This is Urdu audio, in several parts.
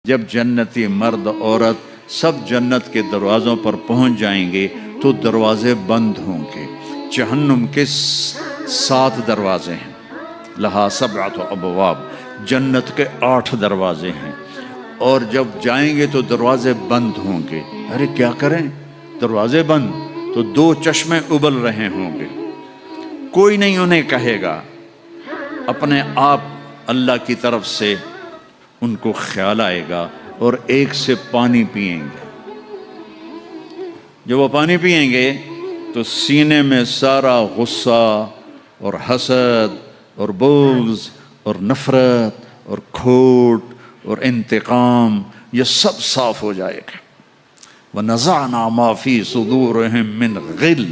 جب جنتی مرد عورت سب جنت کے دروازوں پر پہنچ جائیں گے تو دروازے بند ہوں گے۔ جہنم کے 7 دروازے ہیں، لہا 7 ابواب، جنت کے 8 دروازے ہیں، اور جب جائیں گے تو دروازے بند ہوں گے۔ ارے کیا کریں، دروازے بند تو 2 چشمے ابل رہے ہوں گے، کوئی نہیں انہیں کہے گا، اپنے آپ اللہ کی طرف سے ان کو خیال آئے گا اور ایک سے پانی پئیں گے۔ جب وہ پانی پئیں گے تو سینے میں سارا غصہ اور حسد اور بغض اور نفرت اور کھوٹ اور انتقام یہ سب صاف ہو جائے گا۔ وَنَزَعْنَا مَا فِي صُدُورِهِم مِّن غِلٍّ۔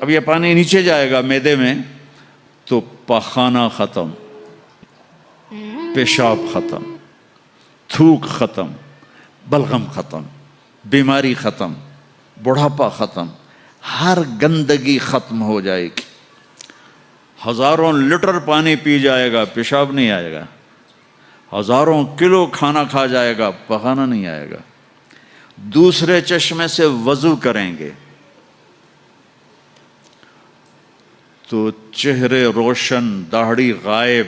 اب یہ پانی نیچے جائے گا معدے میں تو پاخانہ ختم، پیشاب ختم، تھوک ختم، بلغم ختم، بیماری ختم، بڑھاپا ختم، ہر گندگی ختم ہو جائے گی۔ ہزاروں لیٹر پانی پی جائے گا، پیشاب نہیں آئے گا۔ ہزاروں کلو کھانا کھا جائے گا، پخانہ نہیں آئے گا۔ دوسرے چشمے سے وضو کریں گے تو چہرے روشن، داڑھی غائب،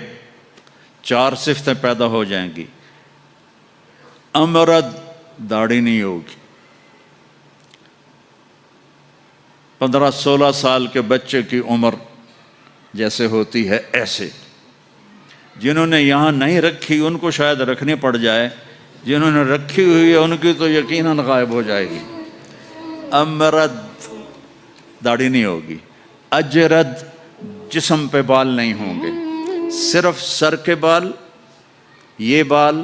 4 صفتیں پیدا ہو جائیں گی۔ امرد، داڑھی نہیں ہوگی۔ 15-16 سال کے بچے کی عمر جیسے ہوتی ہے ایسے، جنہوں نے یہاں نہیں رکھی ان کو شاید رکھنی پڑ جائے، جنہوں نے رکھی ہوئی ہے ان کی تو یقیناً غائب ہو جائے گی۔ امرد، داڑھی نہیں ہوگی۔ اجرد، جسم پہ بال نہیں ہوں گے، صرف سر کے بال، یہ بال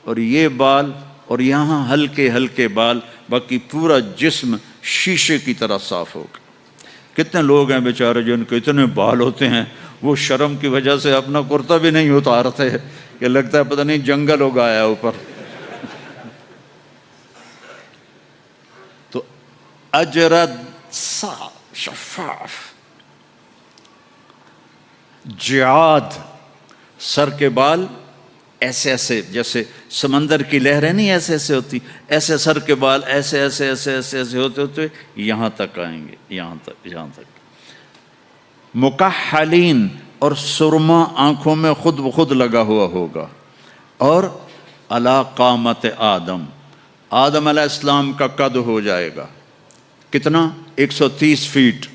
اور یہ بال اور یہاں ہلکے ہلکے بال، باقی پورا جسم شیشے کی طرح صاف ہوگا۔ کتنے لوگ ہیں بیچارے جن کے اتنے بال ہوتے ہیں وہ شرم کی وجہ سے اپنا کرتا بھی نہیں اتارتے کہ لگتا ہے پتہ نہیں جنگل ہو گیا اوپر۔ تو اجرد، صاف، شفاف۔ جعاد، سر کے بال ایسے ایسے جیسے سمندر کی لہریں نہیں ایسے ایسے ہوتی، ایسے سر کے بال ایسے ایسے ایسے ایسے ایسے ہوتے ہوتے یہاں تک آئیں گے، یہاں تک۔ مکحلین، اور سرما آنکھوں میں خود بخود لگا ہوا ہوگا۔ اور علی قامت آدم، آدم علیہ السلام کا قد ہو جائے گا کتنا؟ 130 فیٹ۔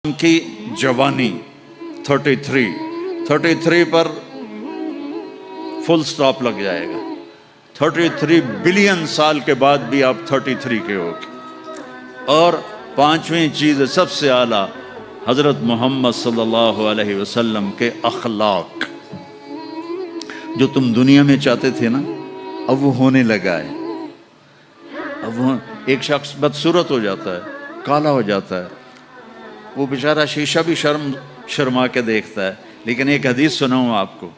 کی جوانی 33 پر فل سٹاپ لگ جائے گا۔ 33 بلین سال کے بعد بھی آپ 33 کے ہو گے۔ اور پانچویں چیز سب سے اعلیٰ حضرت محمد صلی اللہ علیہ وسلم کے اخلاق، جو تم دنیا میں چاہتے تھے نا اب وہ ہونے لگا ہے۔ اب وہ ایک شخص بدصورت ہو جاتا ہے، کالا ہو جاتا ہے، وہ بیچارہ شیشہ بھی شرما کے دیکھتا ہے۔ لیکن ایک حدیث سناؤں آپ کو،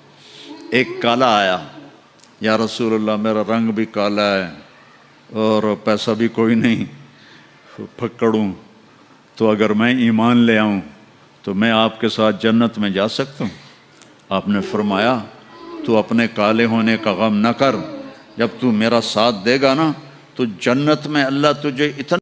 ایک کالا آیا، یا رسول اللہ میرا رنگ بھی کالا ہے اور پیسہ بھی کوئی نہیں، پھکڑوں، تو اگر میں ایمان لے آؤں تو میں آپ کے ساتھ جنت میں جا سکتا ہوں؟ آپ نے فرمایا تو اپنے کالے ہونے کا غم نہ کر، جب تو میرا ساتھ دے گا نا تو جنت میں اللہ تجھے اتنا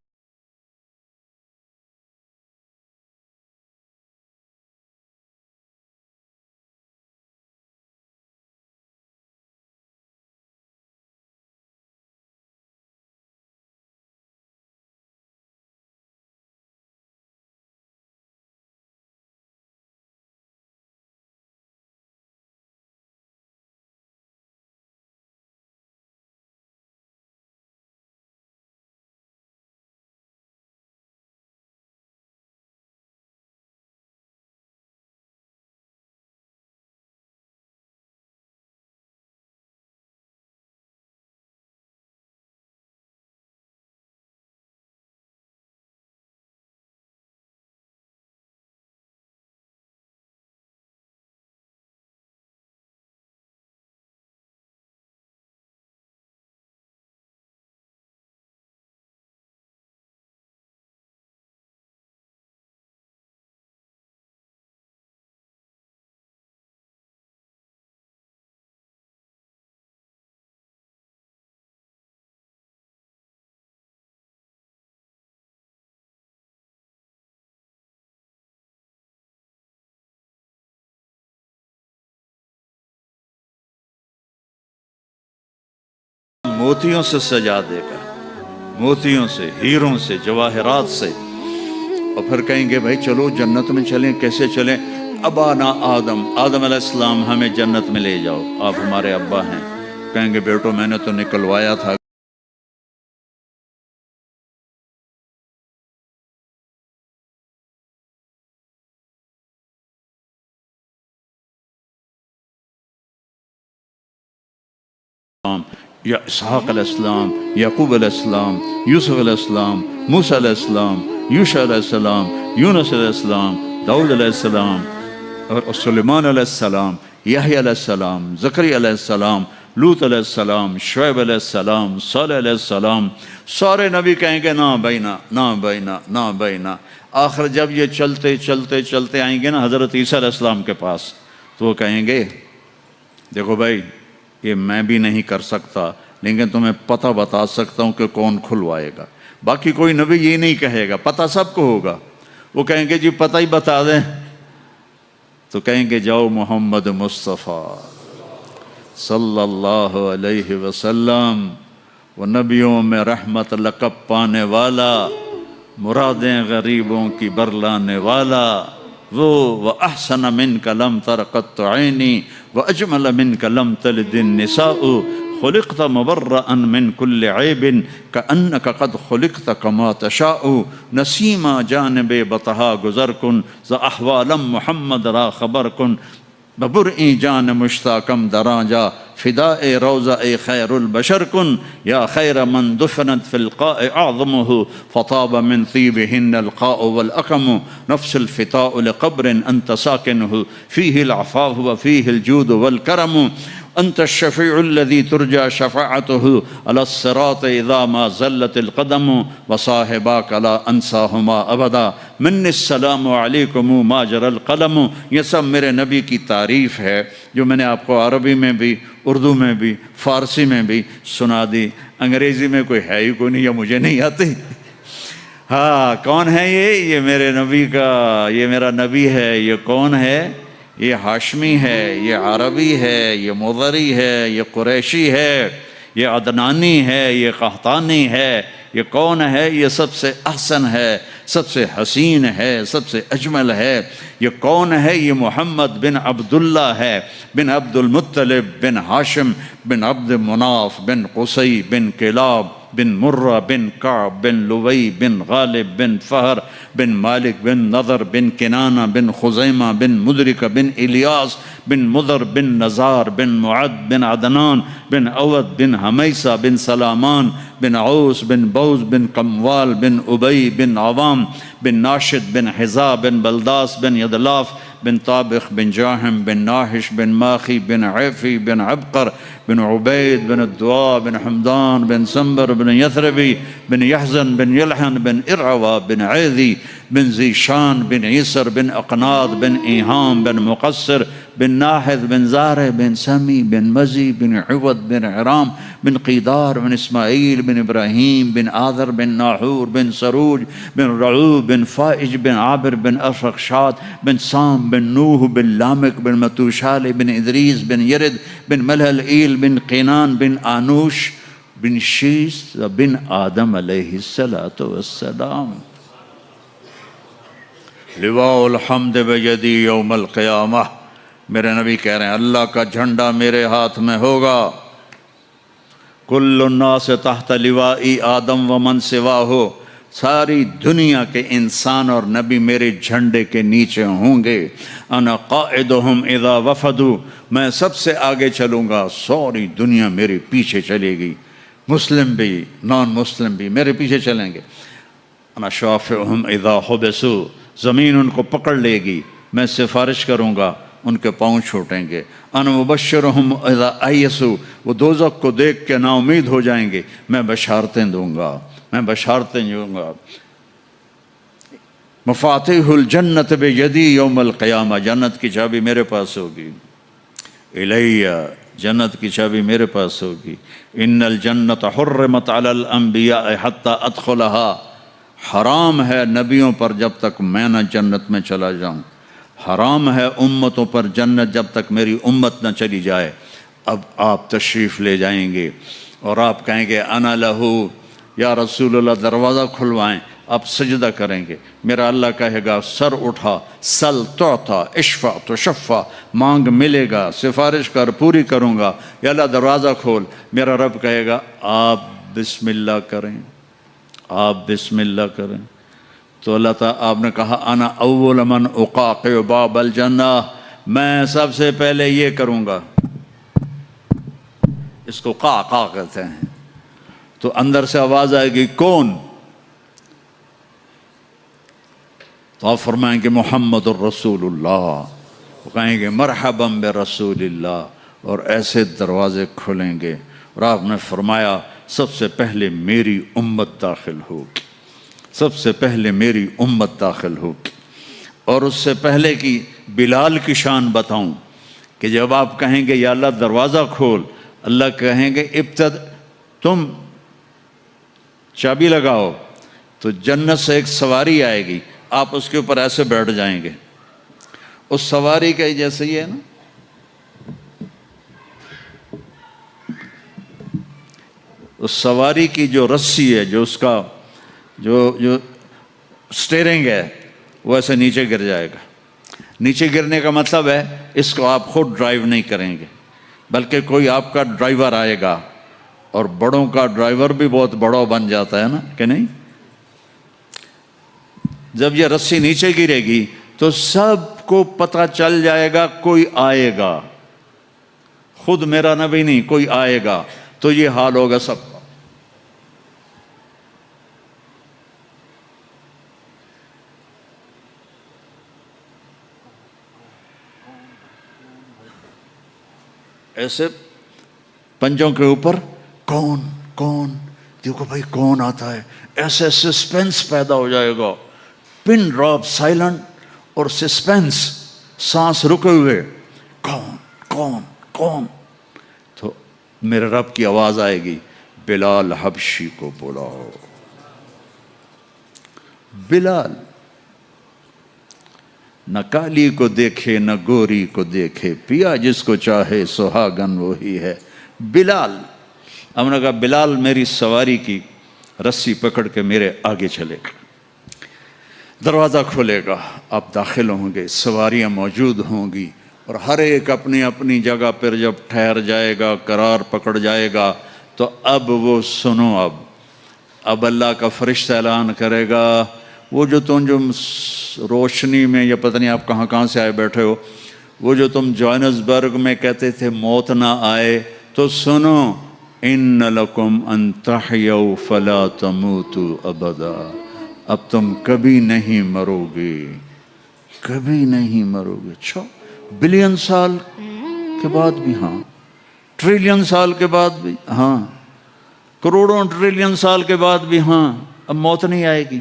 موتیوں سے سجا دے گا، موتیوں سے، ہیروں سے، جواہرات سے، اور پھر کہیں گے بھائی چلو جنت میں چلیں۔ کیسے چلیں؟ ابانا آدم علیہ السلام ہمیں جنت میں لے جاؤ، آپ ہمارے ابا ہیں۔ کہیں گے بیٹو میں نے تو نکلوایا تھا۔ یا اسحاق علیہ السلام، یعقوب علیہ السلام، یوسف علیہ السلام، موسیٰ علیہ السلام، یوشع علیہ السلام، یونس علیہ السلام، داؤد علیہ السلام، اور سلیمان علیہ السلام، یحییٰ علیہ السلام، زکریا علیہ السلام، لوط علیہ السلام، شعیب علیہ السلام، صالح علیہ السلام۔ سارے نبی کہیں گے نا بینا، نا بینا، نا بینا۔ آخر جب یہ چلتے چلتے چلتے آئیں گے نا حضرت عیسیٰ علیہ السلام کے پاس، تو وہ کہیں گے دیکھو بھائی یہ میں بھی نہیں کر سکتا، لیکن تمہیں پتہ بتا سکتا ہوں کہ کون کھلوائے گا۔ باقی کوئی نبی یہ نہیں کہے گا، پتہ سب کو ہوگا۔ وہ کہیں گے جی پتہ ہی بتا دیں، تو کہیں گے جاؤ محمد مصطفیٰ صلی اللہ علیہ وسلم، وہ نبیوں میں رحمت لقب پانے والا، مرادیں غریبوں کی برلانے والا، وہ وَأَحْسَنَ مِنْكَ لَمْ تَرَ قَطُّ عَيْنِي وَأَجْمَلَ مِنْكَ لَمْ تَلِدِ النِّسَاءُ خُلِقْتَ مُبَرَّأً مِنْ كُلِّ عَيْبٍ كَأَنَّكَ قَدْ خُلِقْتَ كَمَا تَشَاءُ نسیما جانب بطہا گزر کن ز احوالم محمد را خبر کن ببرئی جان مشتاقم دراجا فداء روضہ خیر البشر کن یا خیر من دفنت فی القاء اعظمہ فطاب من طیبہن القاء والاقم نفس الفتاء لقبر انت ساکنہ فیہ العفاف وفیہ الجود والکرم انت الشفیع الذي ترجى شفاعته على الصراط اذا ما زلت القدم وصاحباك لا انساهما ابدا من السلام علیکم ما جرى القلم۔ یہ سب میرے نبی کی تعریف ہے جو میں نے آپ کو عربی میں بھی، اردو میں بھی، فارسی میں بھی سنا دی۔ انگریزی میں کوئی ہے ہی کوئی نہیں، یا مجھے نہیں آتی۔ ہاں کون ہے یہ میرے نبی کا، یہ میرا نبی ہے۔ یہ کون ہے؟ یہ ہاشمی ہے، یہ عربی ہے، یہ مضری ہے، یہ قریشی ہے، یہ عدنانی ہے، یہ قحطانی ہے۔ یہ کون ہے؟ یہ سب سے احسن ہے، سب سے حسین ہے، سب سے اجمل ہے۔ یہ کون ہے؟ یہ محمد بن عبداللہ ہے، بن عبد المطلب، بن ہاشم، بن عبد مناف، بن قصی، بن کلاب، بن مرہ بن کعب بن لوی بن غالب بن فہر بن مالک بن نضر بن کنانہ بن خزیمہ بن مدرکہ بن الیاس بن مضر بن نزار بن معد بن عدنان بن عود بن حمیسہ بن سلامان بن عوس بن بوز بن قموال بن ابی بن عوام بن ناشد بن حذا بن بلداس بن یدلاف بن طابخ بن جاہم بن ناحش بن ماخی بن عیفی بن عبقر بن عبید بن الدعاء بن حمدان بن سنبر بن یثربی بن یحزن بن یلحن بن ارعوا بن عیذی بن زیشان بن عیسر بن اقناط بن ایہام بن مقصر بن ناحذ بن زارع بن سمی بن مزی بن عود بن عرام بن قیدار بن اسماعیل بن ابراہیم بن آذر بن ناحور بن سروج بن رعوب بن فائج بن عابر بن ارفخشاد بن سام بن نوح بن لامک بن متوشال بن ادریس بن یرد بن ملہلئیل بن قینان بن آنوش بن شیس بن آدم علیہ السلام لواء الحمد بیدی یوم القیامہ۔ میرے نبی کہہ رہے ہیں اللہ کا جھنڈا میرے ہاتھ میں ہوگا، کل الناس تحت لوائی آدم ومن سواہ، ساری دنیا کے انسان اور نبی میرے جھنڈے کے نیچے ہوں گے۔ انا قائدہم اذا وفدوا، میں سب سے آگے چلوں گا، ساری دنیا میرے پیچھے چلے گی، مسلم بھی نان مسلم بھی میرے پیچھے چلیں گے۔ انا شافعہم اذا حبسوا، زمین ان کو پکڑ لے گی، میں سفارش کروں گا، ان کے پاؤں چھوٹیں گے۔ انا مبشرہم اذا ایسوا، وہ دوزخ کو دیکھ کے نا امید ہو جائیں گے، میں بشارتیں دوں گا، میں بشارتیں دوں گا۔ مفاتیح الجنت بیدی یوم القیامہ، جنت کی چابی میرے پاس ہوگی۔ الیہ، جنت کی چابی میرے پاس ہوگی۔ ان الجنت حرمت علی الانبیاء حتی ادخلہا، حرام ہے نبیوں پر جب تک میں نہ جنت میں چلا جاؤں، حرام ہے امتوں پر جنت جب تک میری امت نہ چلی جائے۔ اب آپ تشریف لے جائیں گے اور آپ کہیں گے انا لہو، یا رسول اللہ دروازہ کھلوائیں، آپ سجدہ کریں گے، میرا اللہ کہے گا سر اٹھا، سل تعطا، اشفع تشفع، مانگ ملے گا، سفارش کر پوری کروں گا، یا اللہ دروازہ کھول۔ میرا رب کہے گا آپ بسم اللہ کریں، آپ بسم اللہ کریں۔ تو اللہ تعالیٰ، آپ نے کہا انا اول من اقاقع باب الجنہ، میں سب سے پہلے یہ کروں گا، اس کو قاقع کہتے ہیں۔ تو اندر سے آواز آئے گی کون؟ تو آپ فرمائیں گے محمد الرسول اللہ، وہ کہیں گے مرحبا برسول اللہ، اور ایسے دروازے کھلیں گے۔ اور آپ نے فرمایا سب سے پہلے میری امت داخل ہوگی، سب سے پہلے میری امت داخل ہوگی۔ اور اس سے پہلے کی بلال کی شان بتاؤں کہ جب آپ کہیں گے یا اللہ دروازہ کھول، اللہ کہیں گے تم چابی لگاؤ، تو جنت سے ایک سواری آئے گی، آپ اس کے اوپر ایسے بیٹھ جائیں گے، اس سواری کا جیسے یہ ہے نا، اس سواری کی جو رسی ہے، جو اس کا جو سٹیرنگ ہے، وہ ایسے نیچے گر جائے گا۔ نیچے گرنے کا مطلب ہے اس کو آپ خود ڈرائیو نہیں کریں گے، بلکہ کوئی آپ کا ڈرائیور آئے گا، اور بڑوں کا ڈرائیور بھی بہت بڑا بن جاتا ہے نا کہ نہیں؟ جب یہ رسی نیچے گرے گی تو سب کو پتہ چل جائے گا کوئی آئے گا، خود میرا نبی نہیں، کوئی آئے گا، تو یہ حال ہوگا سب کا۔ ایسے پنجوں کے اوپر کون کون، دیکھو بھائی کون آتا ہے، ایسے سسپینس پیدا ہو جائے گا، پن ڈراپ سائلنٹ اور سسپینس، سانس رکے ہوئے، کون کون کون۔ تو میرے رب کی آواز آئے گی بلال حبشی کو بلاؤ۔ بلال نہ کالی کو دیکھے نہ گوری کو دیکھے، پیا جس کو چاہے سہاگن وہی ہے۔ بلال، ہم نے کہا بلال میری سواری کی رسی پکڑ کے میرے آگے چلے گا، دروازہ کھلے گا، آپ داخل ہوں گے، سواریاں موجود ہوں گی، اور ہر ایک اپنی اپنی جگہ پر جب ٹھہر جائے گا، قرار پکڑ جائے گا، تو اب وہ سنو، اب اب اللہ کا فرشتہ اعلان کرے گا وہ جو تم جو روشنی میں یا پتہ نہیں آپ کہاں کہاں سے آئے بیٹھے ہو، وہ جو تم جوہانسبرگ میں کہتے تھے موت نہ آئے، تو سنو، ان لکم ان تحیوا فلا تموتوا ابدا، اب تم کبھی نہیں مرو گے، کبھی نہیں مرو گے۔ اچھا، بلین سال کے بعد بھی ہاں، ٹریلین سال کے بعد بھی ہاں، کروڑوں ٹریلین سال کے بعد بھی ہاں، اب موت نہیں آئے گی۔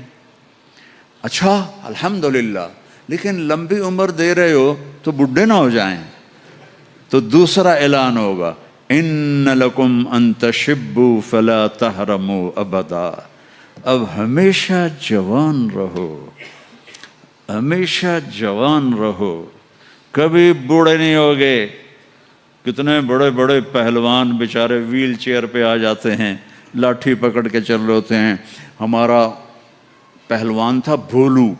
اچھا الحمدللہ، لیکن لمبی عمر دے رہے ہو تو بڈھے نہ ہو جائیں، تو دوسرا اعلان ہوگا، ان لکم ان تشبوا فلا تحرموا ابدا، اب ہمیشہ جوان رہو، ہمیشہ جوان رہو، کبھی بوڑھے نہیں ہوگے۔ کتنے بڑے بڑے پہلوان بیچارے ویل چیئر پہ آ جاتے ہیں، لاٹھی پکڑ کے چل رہے ہوتے ہیں۔ ہمارا پہلوان تھا بھولو،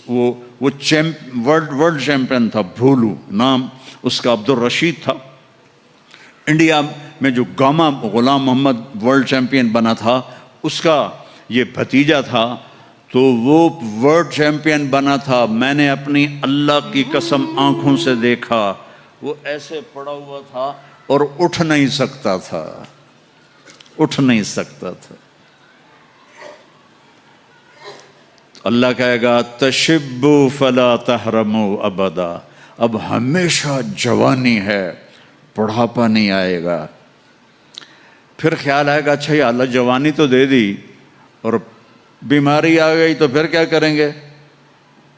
وہ ورلڈ چیمپئن تھا، بھولو نام اس کا عبد الرشید تھا۔ انڈیا میں جو گاما غلام محمد ورلڈ چیمپئن بنا تھا، اس کا یہ بھتیجا تھا، تو وہ ورلڈ چیمپئن بنا تھا۔ میں نے اپنی اللہ کی قسم آنکھوں سے دیکھا، وہ ایسے پڑا ہوا تھا اور اٹھ نہیں سکتا تھا، اٹھ نہیں سکتا تھا۔ اللہ کہے گا تشبوا فلا تحرموا ابدا، اب ہمیشہ جوانی ہے، بڑھاپا نہیں آئے گا۔ پھر خیال آئے گا اچھا یا اللہ جوانی تو دے دی اور بیماری آ گئی تو پھر کیا کریں گے،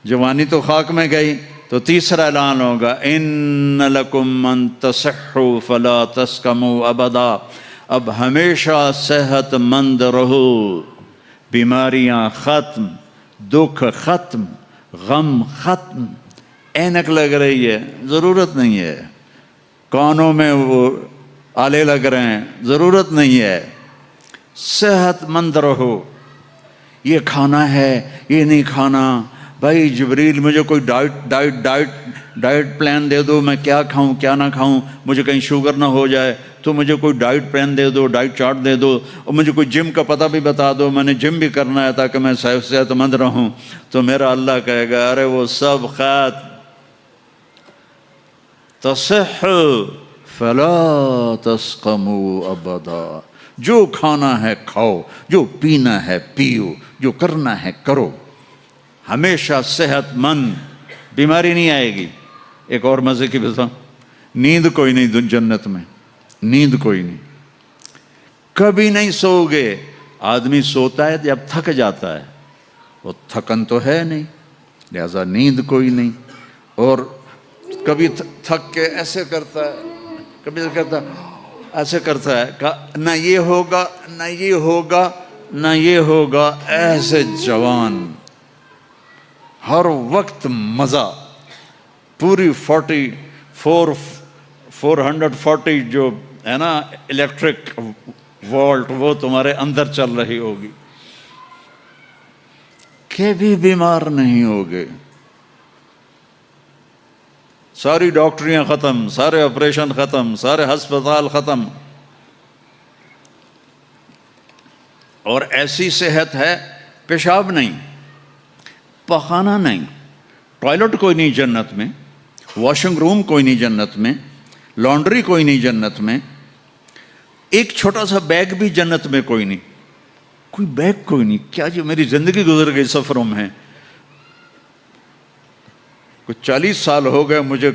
جوانی تو خاک میں گئی۔ تو تیسرا اعلان ہوگا، ان لکم ان تصحوا فلا تسقموا ابدا، اب ہمیشہ صحت مند رہو، بیماریاں ختم، دکھ ختم، غم ختم۔ اینک لگ رہی ہے، ضرورت نہیں ہے، کانوں میں وہ آلے لگ رہے ہیں، ضرورت نہیں ہے، صحت مند رہو۔ یہ کھانا ہے، یہ نہیں کھانا، بھائی جبریل مجھے کوئی ڈائٹ پلان دے دو، میں کیا کھاؤں کیا نہ کھاؤں، مجھے کہیں شوگر نہ ہو جائے تو مجھے کوئی ڈائٹ پلان دے دو، ڈائٹ چارٹ دے دو، اور مجھے کوئی جم کا پتہ بھی بتا دو، میں نے جم بھی کرنا ہے تاکہ میں صحت مند رہوں۔ تو میرا اللہ کہے گا ارے وہ سب خیر، تصح فلا تسقموا ابدا، جو کھانا ہے کھاؤ، جو پینا ہے پیو، جو کرنا ہے کرو، ہمیشہ صحت مند، بیماری نہیں آئے گی۔ ایک اور مزے کی بتا، نیند کوئی نہیں جنت میں، نیند کوئی نہیں، کبھی نہیں سو گے۔ آدمی سوتا ہے جب تھک جاتا ہے، وہ تھکن تو ہے نہیں، لہذا نیند کوئی نہیں۔ اور کبھی تھک کے ایسے کرتا ہے، کبھی کرتا ایسے کرتا ہے، نہ یہ ہوگا نہ یہ ہوگا نہ یہ ہوگا، ایسے جوان، ہر وقت مزہ، پوری 440 جو ہے نا الیکٹرک وولٹ، وہ تمہارے اندر چل رہی ہوگی، کبھی بیمار نہیں ہوگے۔ ساری ڈاکٹریاں ختم، سارے آپریشن ختم، سارے ہسپتال ختم، اور ایسی صحت ہے، پیشاب نہیں، پخانہ نہیں، ٹوائلٹ کوئی نہیں جنت میں، واشنگ روم کوئی نہیں جنت میں، لانڈری کوئی نہیں جنت میں، ایک چھوٹا سا بیگ بھی جنت میں کوئی نہیں، کوئی بیگ کوئی نہیں۔ کیا جو میری زندگی گزر گئی سفروں میں، کچھ 40 سال ہو گئے مجھے،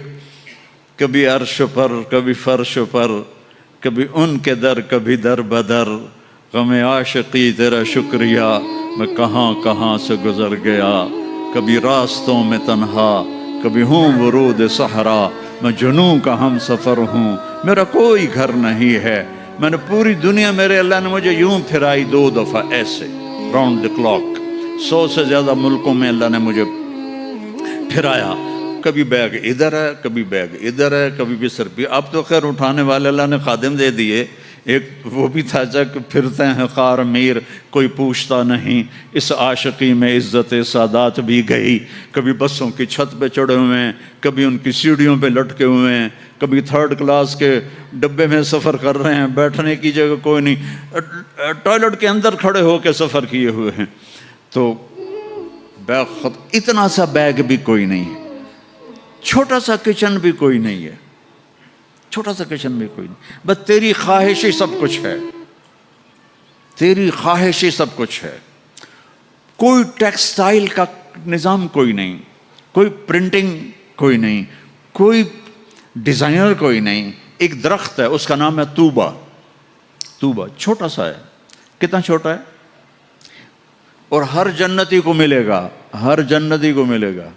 کبھی عرش پر کبھی فرش پر، کبھی ان کے در کبھی در بدر، غم عاشقی تیرا شکریہ میں کہاں کہاں سے گزر گیا، کبھی راستوں میں تنہا، کبھی ہوں ورود صحرا، میں جنوں کا ہم سفر ہوں، میرا کوئی گھر نہیں ہے، میں نے پوری دنیا، میرے اللہ نے مجھے یوں پھرائی 2 دفعہ ایسے راؤنڈ دی کلاک، 100 سے زیادہ ملکوں میں اللہ نے مجھے پھرایا، کبھی بیگ ادھر ہے کبھی بیگ ادھر ہے، کبھی بستر بھی، اب تو خیر اٹھانے والے اللہ نے خادم دے دیے، ایک وہ بھی تھا جب پھرتے ہیں خار میر کوئی پوچھتا نہیں، اس عاشقی میں عزت سادات بھی گئی۔ کبھی بسوں کی چھت پہ چڑھے ہوئے ہیں، کبھی ان کی سیڑھیوں پہ لٹکے ہوئے ہیں، کبھی تھرڈ کلاس کے ڈبے میں سفر کر رہے ہیں، بیٹھنے کی جگہ کوئی نہیں، ٹوائلٹ کے اندر کھڑے ہو کے سفر کیے ہوئے ہیں۔ تو بیگ اتنا سا بیگ بھی کوئی نہیں ہے، چھوٹا سا کچن بھی کوئی نہیں ہے، چھوٹا سا کچن بھی کوئی نہیں، بس تیری خواہش ہی سب کچھ ہے، تیری خواہش ہی سب کچھ ہے۔ کوئی ٹیکسٹائل کا نظام کوئی نہیں، کوئی پرنٹنگ کوئی نہیں، کوئی ڈیزائنر کوئی نہیں۔ ایک درخت ہے، اس کا نام ہے طوبہ۔ طوبہ چھوٹا سا ہے، کتنا چھوٹا ہے، اور ہر جنتی کو ملے گا، ہر جنتی کو ملے گا،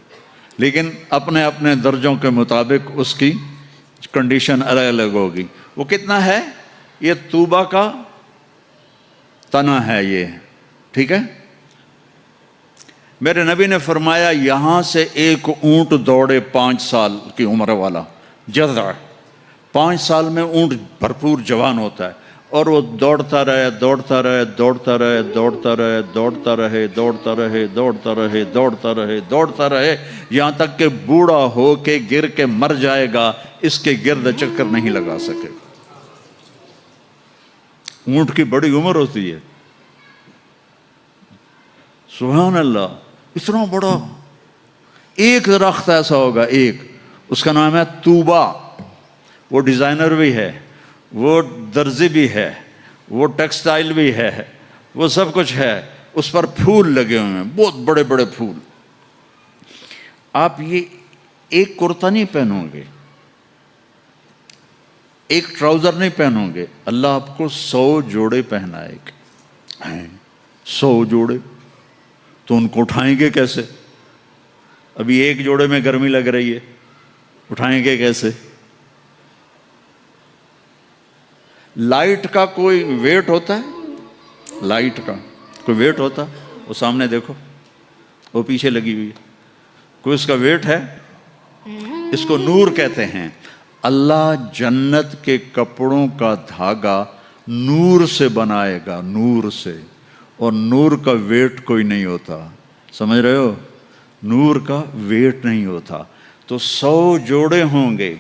لیکن اپنے اپنے درجوں کے مطابق اس کی کنڈیشن الگ الگ ہوگی۔ وہ کتنا ہے، یہ طوبہ کا تنا ہے یہ، ٹھیک ہے۔ میرے نبی نے فرمایا یہاں سے ایک اونٹ دوڑے 5 سال کی عمر والا، جذع 5 سال میں اونٹ بھرپور جوان ہوتا ہے، اور وہ دوڑتا رہے دوڑتا رہے دوڑتا رہے دوڑتا رہے دوڑتا رہے دوڑتا رہے دوڑتا رہے دوڑتا رہے دوڑتا رہے، یہاں تک کہ بوڑھا ہو کے گر کے مر جائے گا، اس کے گرد چکر نہیں لگا سکے گا۔ اونٹ کی بڑی عمر ہوتی ہے، سبحان اللہ، اتنا بڑا ایک درخت ایسا ہوگا، ایک، اس کا نام ہے طوبہ۔ وہ ڈیزائنر بھی ہے، وہ درزی بھی ہے، وہ ٹیکسٹائل بھی ہے، وہ سب کچھ ہے، اس پر پھول لگے ہوئے ہیں، بہت بڑے بڑے پھول۔ آپ یہ ایک کرتا نہیں پہنو گے، ایک ٹراؤزر نہیں پہنو گے، اللہ آپ کو 100 جوڑے پہنائے گا، 100 جوڑے، تو ان کو اٹھائیں گے کیسے؟ ابھی ایک جوڑے میں گرمی لگ رہی ہے، اٹھائیں گے کیسے؟ لائٹ کا کوئی ویٹ ہوتا ہے؟ لائٹ کا کوئی ویٹ ہوتا ہے؟ وہ سامنے دیکھو، وہ پیچھے لگی ہوئی ہے، کوئی اس کا ویٹ ہے؟ اس کو نور کہتے ہیں۔ اللہ جنت کے کپڑوں کا دھاگا نور سے بنائے گا، نور سے، اور نور کا ویٹ کوئی نہیں ہوتا، سمجھ رہے ہو؟ نور کا ویٹ نہیں ہوتا۔ تو 100 جوڑے ہوں گے،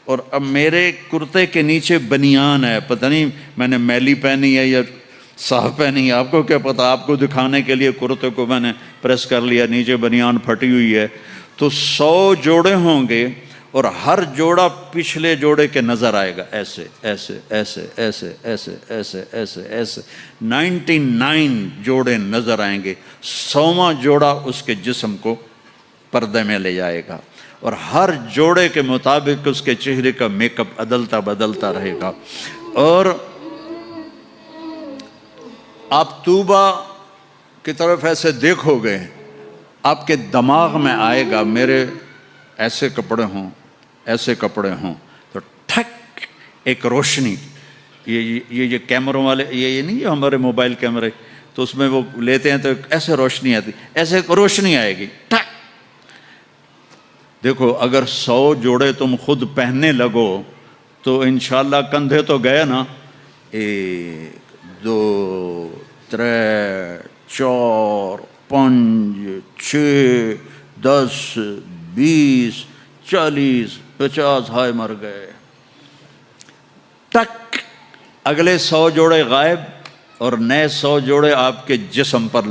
اور اب میرے کرتے کے نیچے بنیان ہے، پتہ نہیں میں نے میلی پہنی ہے یا صاف پہنی ہے، آپ کو کیا پتہ، آپ کو دکھانے کے لیے کرتے کو میں نے پریس کر لیا، نیچے بنیان پھٹی ہوئی ہے۔ تو 100 جوڑے ہوں گے، اور ہر جوڑا پچھلے جوڑے کے نظر آئے گا، ایسے ایسے ایسے ایسے ایسے ایسے ایسے ایسے 99 جوڑے نظر آئیں گے، 100واں جوڑا اس کے جسم کو پردے میں لے جائے گا، اور ہر جوڑے کے مطابق اس کے چہرے کا میک اپ عدلتا بدلتا رہے گا۔ اور آپ طوبہ کی طرف ایسے دیکھو گے، آپ کے دماغ میں آئے گا میرے ایسے کپڑے ہوں، ایسے کپڑے ہوں، تو ٹھک ایک روشنی، یہ کیمروں والے، یہ نہیں، یہ ہمارے موبائل کیمرے، تو اس میں وہ لیتے ہیں تو ایسے روشنی آتی، ایسے روشنی آئے گی، ٹھک۔ دیکھو اگر 100 جوڑے تم خود پہننے لگو تو انشاءاللہ کندھے تو گئے نا، 1 2 3 4 5 6 10 20 40 50 ہائے مر گئے، ٹک، اگلے 100 جوڑے غائب، اور نئے 100 جوڑے آپ کے جسم پر،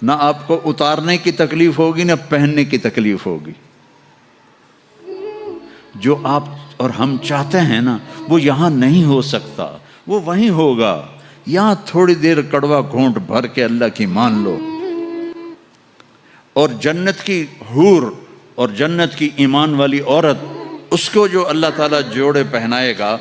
نہ آپ کو اتارنے کی تکلیف ہوگی نہ پہننے کی تکلیف ہوگی۔ جو آپ اور ہم چاہتے ہیں نا وہ یہاں نہیں ہو سکتا، وہ وہیں ہوگا۔ یہاں تھوڑی دیر کڑوا گھونٹ بھر کے اللہ کی مان لو، اور جنت کی حور اور جنت کی ایمان والی عورت، اس کو جو اللہ تعالیٰ جوڑے پہنائے گا،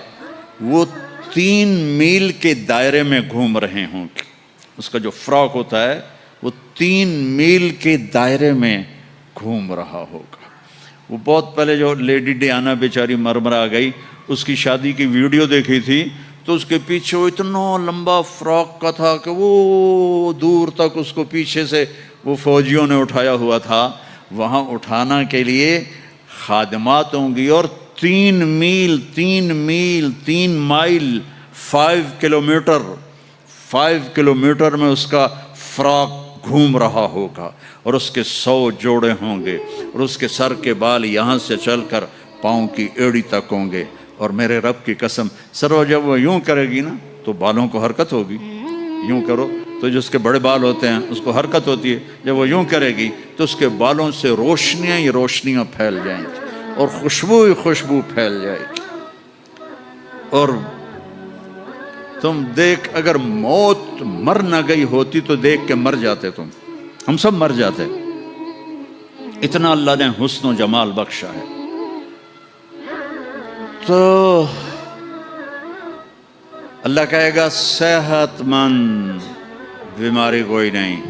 وہ 3 میل کے دائرے میں گھوم رہے ہوں گے۔ اس کا جو فراک ہوتا ہے وہ 3 میل کے دائرے میں گھوم رہا ہوگا۔ وہ بہت پہلے جو لیڈی ڈیانا بیچاری مرمرا گئی، اس کی شادی کی ویڈیو دیکھی تھی، تو اس کے پیچھے وہ اتنا لمبا فراک کا تھا کہ وہ دور تک اس کو پیچھے سے وہ فوجیوں نے اٹھایا ہوا تھا۔ وہاں اٹھانا کے لیے خادمات ہوں گی، اور 3 میل 3 مائل 5 کلومیٹر میں اس کا فراق گھوم رہا ہوگا، اور اس کے 100 جوڑے ہوں گے، اور اس کے سر کے بال یہاں سے چل کر پاؤں کی ایڑی تک ہوں گے، اور میرے رب کی قسم سرو جب وہ یوں کرے گی نا تو بالوں کو حرکت ہوگی، یوں کرو تو جس کے بڑے بال ہوتے ہیں اس کو حرکت ہوتی ہے، جب وہ یوں کرے گی تو اس کے بالوں سے روشنیاں ہی روشنیاں پھیل جائیں گی، اور خوشبو ہی خوشبو پھیل جائے گی۔ اور تم دیکھ، اگر موت مر نہ گئی ہوتی تو دیکھ کے مر جاتے، ہم سب مر جاتے، اتنا اللہ نے حسن و جمال بخشا ہے۔ تو اللہ کہے گا صحت مند، بیماری کوئی نہیں۔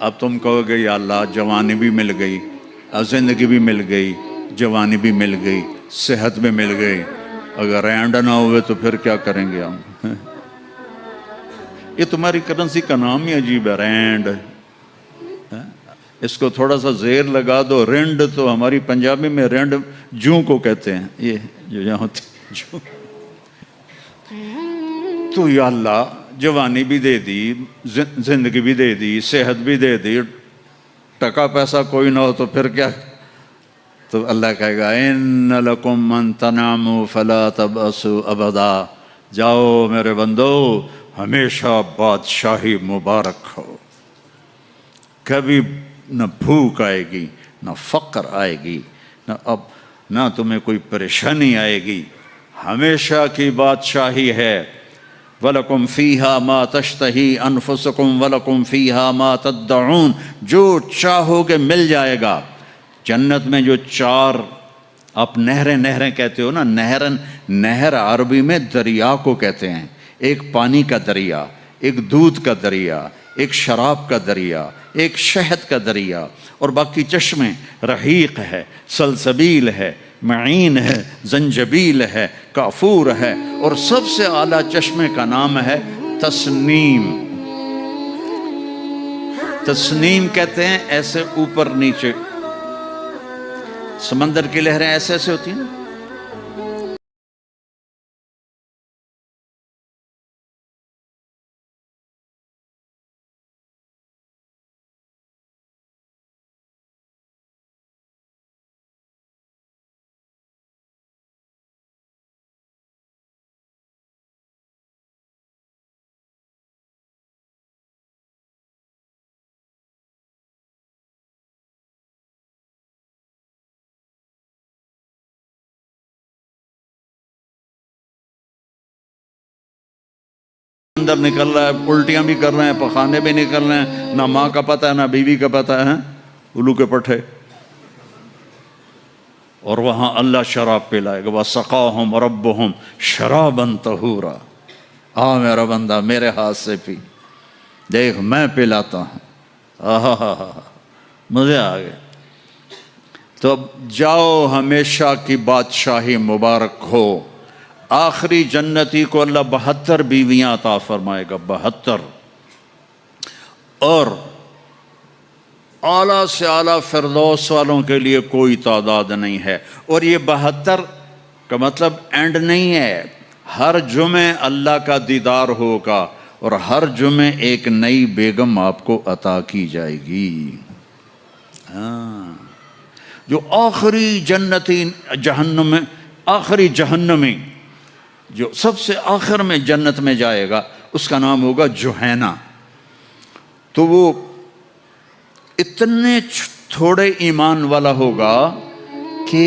اب تم کہو گے یا اللہ جوانی بھی مل گئی، زندگی بھی مل گئی، جوانی بھی مل گئی، صحت بھی مل گئی، اگر رینڈ نہ ہوئے تو پھر کیا کریں گے ہم؟ یہ تمہاری کرنسی کا نام ہی عجیب ہے، رینڈ۔ اس کو تھوڑا سا زیر لگا دو، رینڈ، تو ہماری پنجابی میں رینڈ جوں کو کہتے ہیں، یہ جو یہاں ہوتی جو۔ تو یا اللہ جوانی بھی دے دی، زندگی بھی دے دی، صحت بھی دے دی، ٹکا پیسہ کوئی نہ ہو تو پھر کیا؟ تو اللہ کہے گا ان لکم من تنعموا فلا تبأسوا ابدا، جاؤ میرے بندو ہمیشہ بادشاہی مبارک ہو، کبھی نہ بھوک آئے گی، نہ فقر آئے گی، نہ تمہیں کوئی پریشانی آئے گی، ہمیشہ کی بادشاہی ہے۔ وَلَكُمْ فِيهَا مَا تَشْتَهِي أَنفُسُكُمْ وَلَكُمْ فِيهَا مَا تَدَّعُونَ، جو چاہو گے مل جائے گا۔ جنت میں جو 4 آپ نہریں کہتے ہو نا، نہر عربی میں دریا کو کہتے ہیں، ایک پانی کا دریا، ایک دودھ کا دریا، ایک شراب کا دریا، ایک شہد کا دریا، اور باقی چشمے، رحیق ہے، سلسبیل ہے، معین ہے، زنجبیل ہے، کافور ہے، اور سب سے اعلیٰ چشمے کا نام ہے تسنیم۔ تسنیم کہتے ہیں ایسے اوپر نیچے، سمندر کی لہریں ایسے ایسے ہوتی ہیں۔ اندر نکل رہا ہے، الٹیاں بھی کر رہے ہیں، پخانے بھی نکل رہے ہیں، نہ ماں کا پتہ ہے نہ بیوی کا پتہ ہے، الو کے پٹھے۔ اور وہاں اللہ شراب پلائے گا، وَسَقَاهُمْ رَبُّهُمْ شَرَابًا طَهُورًا، آ میرا بندہ میرے ہاتھ سے پی، دیکھ میں پلاتا ہوں، مزے آ گئے۔ تو اب جاؤ ہمیشہ کی بادشاہی مبارک ہو۔ آخری جنتی کو اللہ 72 بیویاں عطا فرمائے گا، 72، اور اعلیٰ سے اعلیٰ فردوس والوں کے لیے کوئی تعداد نہیں ہے۔ اور یہ 72 کا مطلب اینڈ نہیں ہے، ہر جمعے اللہ کا دیدار ہوگا، اور ہر جمعے ایک نئی بیگم آپ کو عطا کی جائے گی۔ جو آخری جنتی جہنم میں، آخری جہنمی جو سب سے آخر میں جنت میں جائے گا، اس کا نام ہوگا جوہینہ۔ تو وہ اتنے تھوڑے ایمان والا ہوگا کہ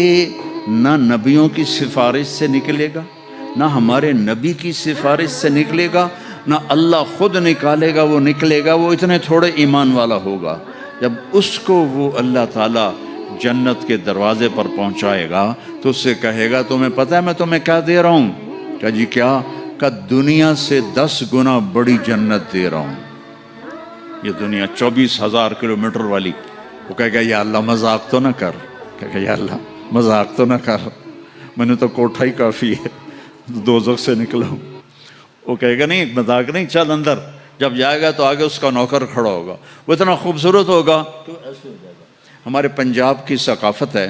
نہ نبیوں کی سفارش سے نکلے گا، نہ ہمارے نبی کی سفارش سے نکلے گا، نہ اللہ خود نکالے گا، وہ نکلے گا، وہ اتنے تھوڑے ایمان والا ہوگا۔ جب اس کو وہ اللہ تعالیٰ جنت کے دروازے پر پہنچائے گا تو اس سے کہے گا تمہیں پتہ ہے میں تمہیں کیا دے رہا ہوں؟ کہا جی کیا؟ کہ دنیا سے 10 گنا بڑی جنت دے رہا ہوں۔ یہ دنیا 24,000 کلومیٹر والی۔ وہ کہے گا یا اللہ مذاق تو نہ کر، کہے گا یا اللہ مذاق تو نہ کر، میں نے تو کوٹھا ہی کافی ہے، دوزخ سے نکلا ہوں۔ وہ کہے گا نہیں مذاق نہیں، چل اندر۔ جب جائے گا تو آگے اس کا نوکر کھڑا ہوگا، وہ اتنا خوبصورت ہوگا تو ایسے ہو جائے گا۔ ہمارے پنجاب کی ثقافت ہے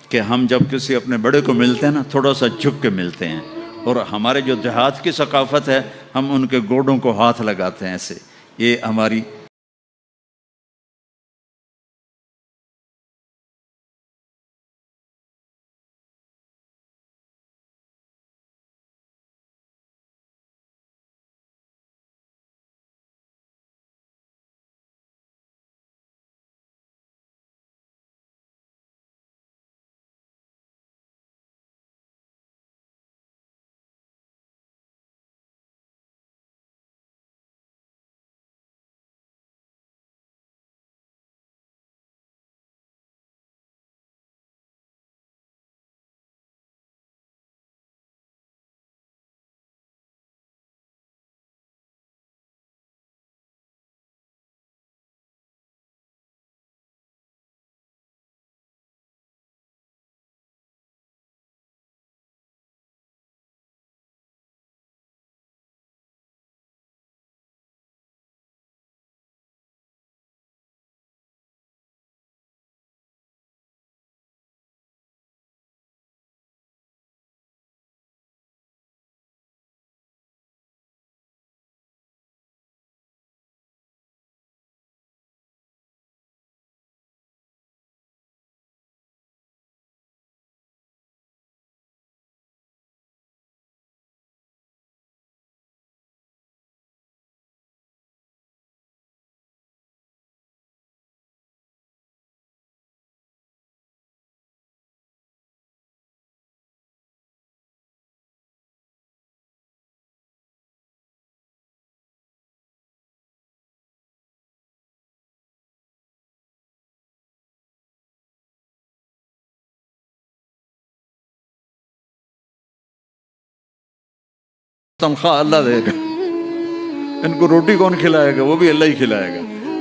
کہ ہم جب کسی اپنے بڑے کو ملتے ہیں نا، تھوڑا سا جھک کے ملتے ہیں، اور ہمارے جو دیہات کی ثقافت ہے، ہم ان کے گوڑوں کو ہاتھ لگاتے ہیں ایسے، یہ ہماری تنخواہ اللہ دے گا، ان کو روٹی کون کھلائے گا؟ وہ بھی اللہ ہی کھلائے گا۔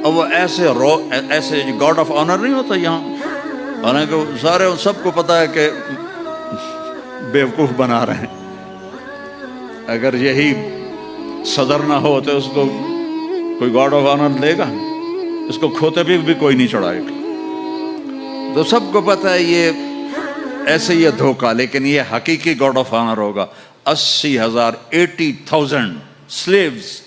اور وہ ایسے گاڈ آف آنر نہیں ہوتا یہاں، حالانکہ سارے سب کو پتا ہے کہ بیوقوف بنا رہے ہیں۔ اگر یہی صدر نہ ہو تو اس کو کوئی گاڈ آف آنر دے گا؟ اس کو کھوتے بھی کوئی نہیں چڑھائے گا۔ تو سب کو پتا ہے یہ ایسے یہ دھوکہ، لیکن یہ حقیقی گاڈ آف آنر ہوگا۔ 80,000 slaves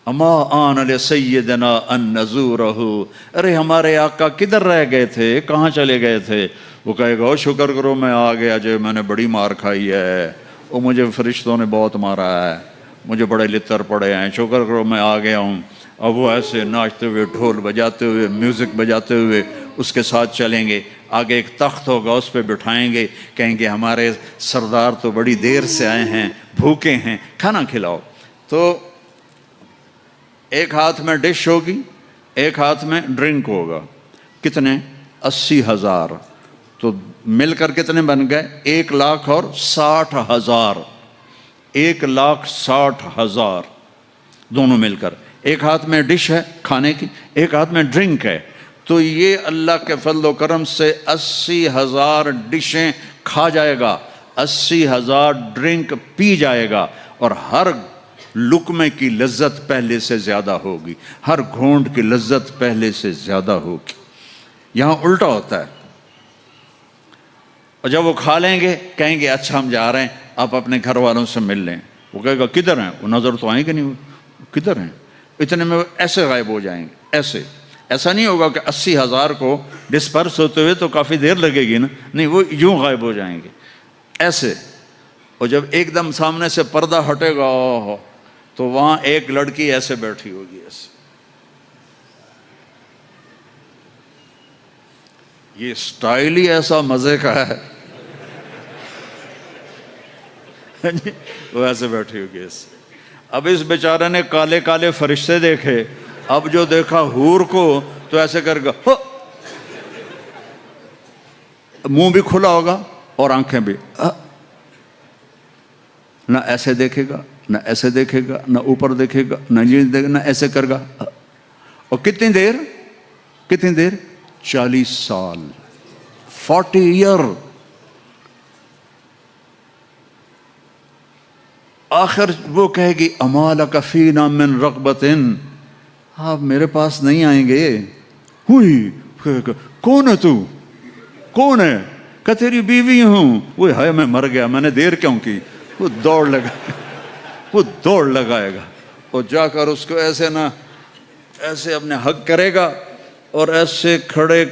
اما آن لسیدنا ان نزورہ، ارے ہمارے آقا کدھر رہ گئے تھے، کہاں چلے گئے تھے؟ وہ کہے گا شکر کرو میں آ گیا جو میں نے بڑی مار کھائی ہے، وہ مجھے فرشتوں نے بہت مارا ہے، مجھے بڑے لتر پڑے ہیں، شکر کرو میں آ گیا ہوں۔ اب وہ ایسے ناچتے ہوئے، ڈھول بجاتے ہوئے، میوزک بجاتے ہوئے اس کے ساتھ چلیں گے۔ آگے ایک تخت ہوگا، اس پہ بٹھائیں گے، کہیں گے ہمارے سردار تو بڑی دیر سے آئے ہیں، بھوکے ہیں، کھانا کھلاؤ۔ تو ایک ہاتھ میں ڈش ہوگی، ایک ہاتھ میں ڈرنک ہوگا۔ کتنے؟ 80,000۔ تو مل کر کتنے بن گئے؟ 1,60,000۔ 1,60,000 دونوں مل کر۔ ایک ہاتھ میں ڈش ہے کھانے کی، ایک ہاتھ میں ڈرنک ہے۔ تو یہ اللہ کے فضل و کرم سے 80,000 ڈشیں کھا جائے گا، 80,000 ڈرنک پی جائے گا، اور ہر لقمے کی لذت پہلے سے زیادہ ہوگی، ہر گھونٹ کی لذت پہلے سے زیادہ ہوگی۔ یہاں الٹا ہوتا ہے۔ اور جب وہ کھا لیں گے کہیں گے اچھا ہم جا رہے ہیں، آپ اپنے گھر والوں سے مل لیں۔ وہ کہے گا کدھر ہیں؟ وہ نظر تو آئیں گے نہیں، وہ کدھر ہیں؟ اتنے میں وہ ایسے غائب ہو جائیں گے۔ ایسا نہیں ہوگا کہ 80,000 کو ڈسپرس ہوتے ہوئے تو کافی دیر لگے گی نا، نہیں، وہ یوں غائب ہو جائیں گے ایسے۔ اور جب ایک دم سامنے سے پردہ ہٹے گا تو وہاں ایک لڑکی ایسے بیٹھی ہوگی، ایسے۔ یہ سٹائل ہی ایسا مزے کا ہے، وہ ایسے بیٹھی ہوگی ایسے۔ اب اس بیچارے نے کالے کالے فرشتے دیکھے، اب جو دیکھا حور کو تو ایسے کر گا، منہ بھی کھلا ہوگا اور آنکھیں بھی، نہ ایسے دیکھے گا، نہ ایسے دیکھے گا، نہ اوپر دیکھے گا، نہ یہ دیکھے گا، نہ ایسے کر گا۔ اور کتنی دیر؟ 40 سال، 40 ایئر۔ آخر وہ کہے گی اما لک فینا من رغبۃ، آپ میرے پاس نہیں آئیں گے؟ ہوئی کون ہے تو؟ کون ہے؟ کہ تیری بیوی ہوں۔ وہ ہے میں مر گیا، میں نے دیر کیوں کی؟ وہ دوڑ لگائے گا، وہ جا کر اس کو ایسے نہ ایسے اپنے حق کرے گا، اور ایسے کھڑے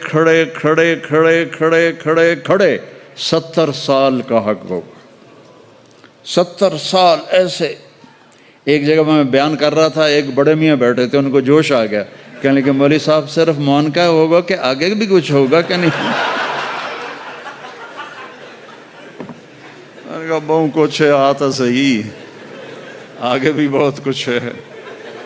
70 سال کا حق ہوگا، 70 سال ایسے۔ ایک جگہ میں بیان کر رہا تھا، ایک بڑے میاں بیٹھے تھے، ان کو جوش آ گیا، کہنے لگے مولوی صاحب صرف مون کا ہوگا کہ آگے بھی کچھ ہوگا کہ نہیں؟ میں نے کہا بہت کچھ ہے، آتا صحیح، آگے بھی بہت کچھ ہے۔